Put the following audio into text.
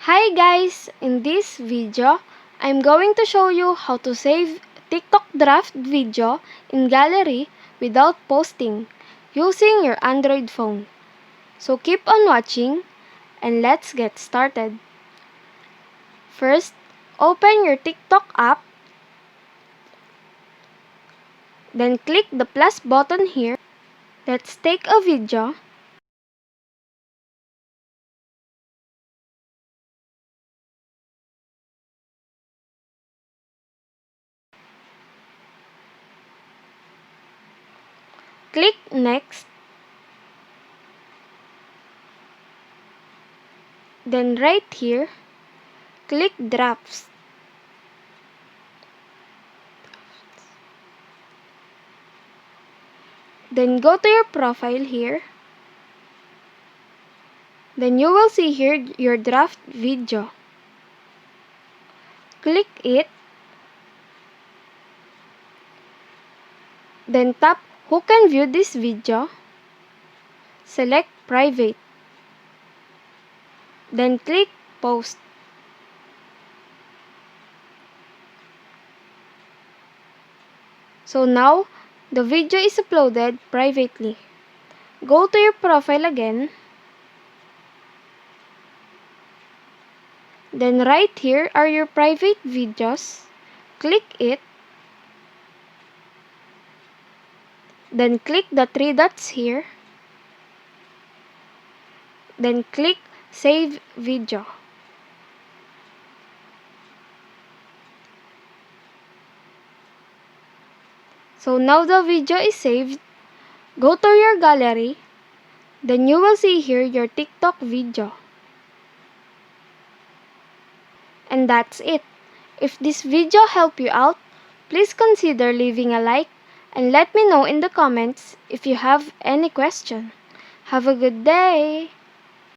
Hi guys! In this video, I'm going to show you how to save TikTok draft video in gallery without posting using your Android phone. So keep on watching and let's get started. First, open your TikTok app. Then click the plus button here. Let's take a video. Click next. Then right here, click drafts. Then go to your profile here. Then you will see here your draft video. Click it. Then tap who can view this video. Select private. Then click post. So now the video is uploaded privately. Go to your profile again. Then right here are your private videos. Click it. Then click the three dots here. Then click save video. So now the video is saved. Go to your gallery. Then you will see here your TikTok video. And that's it. If this video helped you out, please consider leaving a like and let me know in the comments if you have any question. Have a good day!